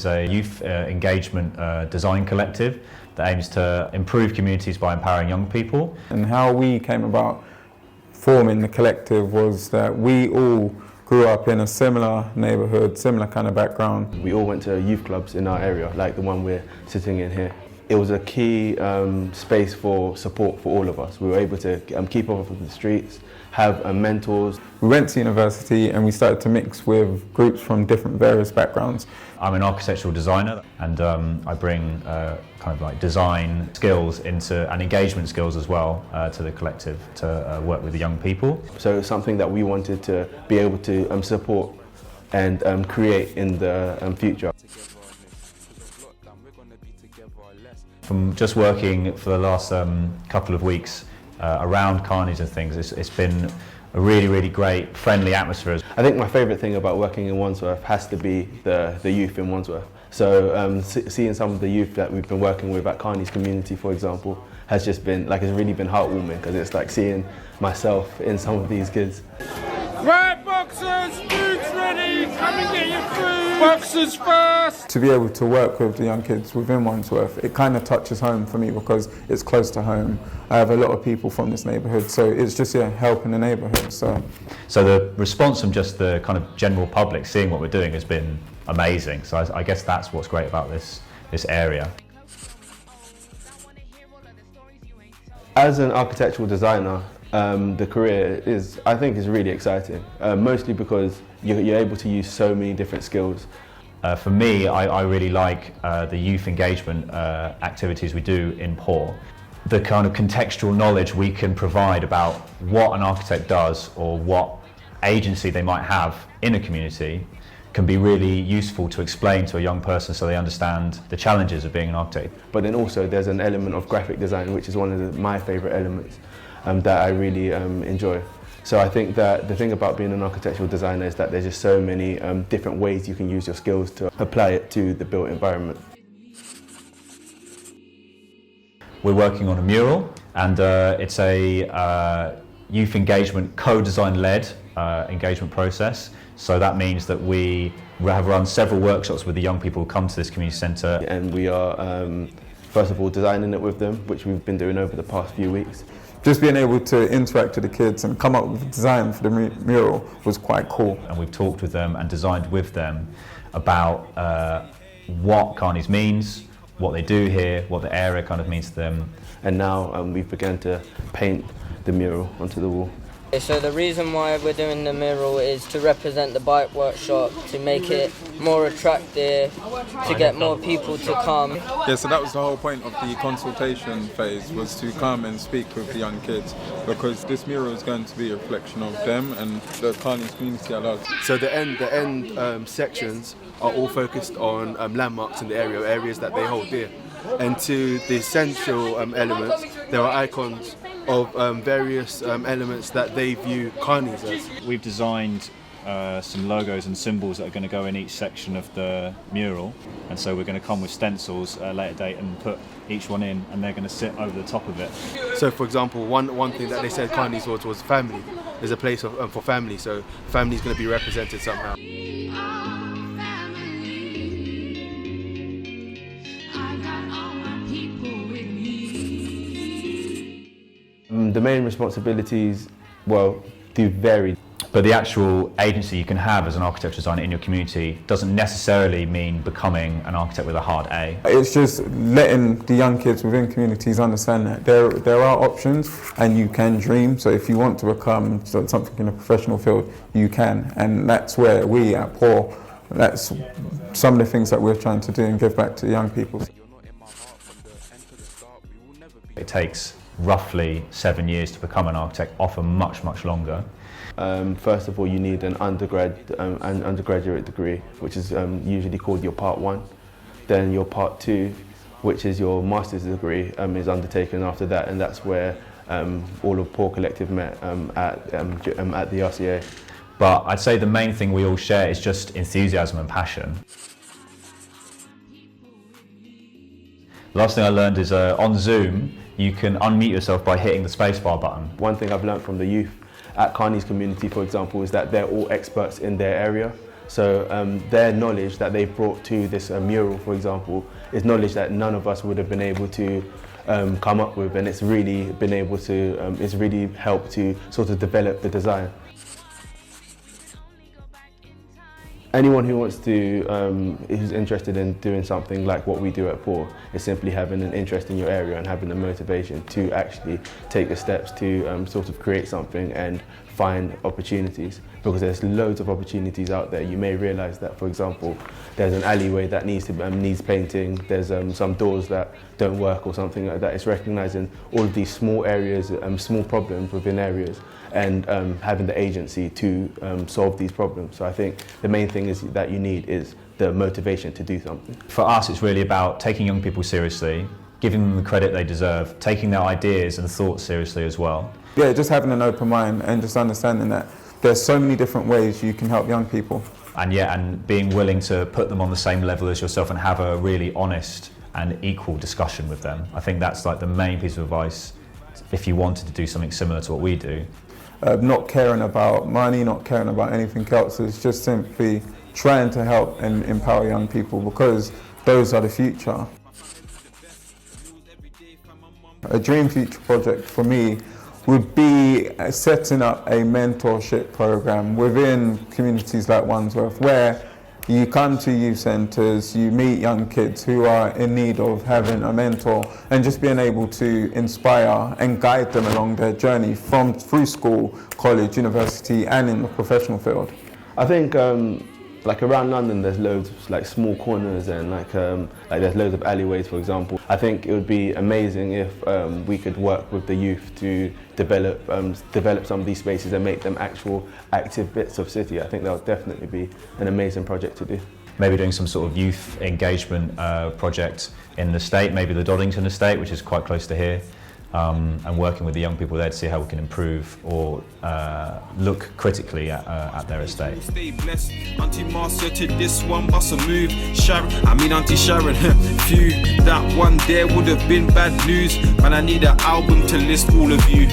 is a youth engagement design collective that aims to improve communities by empowering young people. And how we came about forming the collective was that we all grew up in a similar neighbourhood, similar kind of background. We all went to youth clubs in our area, like the one we're sitting in here. It was a key space for support for all of us. We were able to keep off of the streets, have mentors. We went to university and we started to mix with groups from different various backgrounds. I'm an architectural designer, and I bring kind of like design skills into and engagement skills as well to the collective to work with the young people. So it's something that we wanted to be able to support and create in the future. From just working for the last couple of weeks around Carneys and things, it's been a really great, friendly atmosphere. I think my favourite thing about working in Wandsworth has to be the youth in Wandsworth. So seeing some of the youth that we've been working with at Carney's community, for example, has just been like, it's really been heartwarming, because it's like seeing myself in some of these kids. Right, boxers, food's ready, come and get your food. Boxers first. To be able to work with the young kids within Wandsworth, it kind of touches home for me because it's close to home. I have a lot of people from this neighbourhood, so it's just helping the neighbourhood. So the response from just the kind of general public seeing what we're doing has been amazing. So I guess that's what's great about this area. As an architectural designer, the career I think is really exciting, mostly because you're able to use so many different skills. For me, I really like the youth engagement activities we do in POoR. The kind of contextual knowledge we can provide about what an architect does or what agency they might have in a community can be really useful to explain to a young person so they understand the challenges of being an architect. But then also there's an element of graphic design, which is one of my favourite elements that I really enjoy. So I think that the thing about being an architectural designer is that there's just so many different ways you can use your skills to apply it to the built environment. We're working on a mural, and it's a youth engagement co-design led engagement process. So that means that we have run several workshops with the young people who come to this community centre. And we are first of all designing it with them, which we've been doing over the past few weeks. Just being able to interact with the kids and come up with a design for the mural was quite cool. And we've talked with them and designed with them about what Carney's means, what they do here, what the area kind of means to them. And now we've begun to paint the mural onto the wall. So the reason why we're doing the mural is to represent the bike workshop, to make it more attractive, to get more people to come. Yeah, so that was the whole point of the consultation phase, was to come and speak with the young kids, because this mural is going to be a reflection of them and the Carney's community at large. So the end sections are all focused on landmarks in the area, areas that they hold dear. And to the essential elements, there are icons of various elements that they view Carney's as. We've designed some logos and symbols that are going to go in each section of the mural, and so we're going to come with stencils at a later date and put each one in, and they're going to sit over the top of it. So for example, one thing that they said Carney's was family. There's a place for family, so family is going to be represented somehow. The main responsibilities, well, do vary. But the actual agency you can have as an architecture designer in your community doesn't necessarily mean becoming an architect with a hard A. It's just letting the young kids within communities understand that there are options and you can dream. So if you want to become something in a professional field, you can. And that's where we at POoR, that's some of the things that we're trying to do and give back to the young people. It takes roughly 7 years to become an architect, often much longer. First of all, you need an undergraduate degree, which is usually called your Part 1. Then your Part 2, which is your master's degree, is undertaken after that, and that's where all of POoR Collective met at the RCA. But I'd say the main thing we all share is just enthusiasm and passion. The last thing I learned is on Zoom, you can unmute yourself by hitting the spacebar button. One thing I've learned from the youth at Carney's community, for example, is that they're all experts in their area. So their knowledge that they brought to this mural, for example, is knowledge that none of us would have been able to come up with, and it's really been able to, it's really helped to sort of develop the design. Anyone who wants to, who's interested in doing something like what we do at POoR, is simply having an interest in your area and having the motivation to actually take the steps to sort of create something and find opportunities, because there's loads of opportunities out there. You may realise that, for example, there's an alleyway that needs painting, there's some doors that don't work or something like that. It's recognising all of these small areas, small problems within areas, and having the agency to solve these problems. So I think the main thing is that you need is the motivation to do something. For us, it's really about taking young people seriously, giving them the credit they deserve, taking their ideas and thoughts seriously as well. Yeah, just having an open mind and just understanding that there's so many different ways you can help young people. And being willing to put them on the same level as yourself and have a really honest and equal discussion with them. I think that's like the main piece of advice if you wanted to do something similar to what we do. Not caring about money, not caring about anything else, it's just simply trying to help and empower young people, because those are the future. A dream future project for me would be setting up a mentorship program within communities like Wandsworth, where you come to youth centres, you meet young kids who are in need of having a mentor, and just being able to inspire and guide them along their journey through school, college, university, and in the professional field. I think like around London there's loads of like small corners, and like there's loads of alleyways, for example. I think it would be amazing if we could work with the youth to develop some of these spaces and make them actual active bits of city. I think that would definitely be an amazing project to do. Maybe doing some sort of youth engagement project in the estate, maybe the Doddington estate, which is quite close to here. And working with the young people there to see how we can improve or look critically at their estate. Stay blessed. Auntie Marcia to this one, bust a move. Auntie Sharon, phew. That one there would have been bad news. Man, I need an album to list all of you.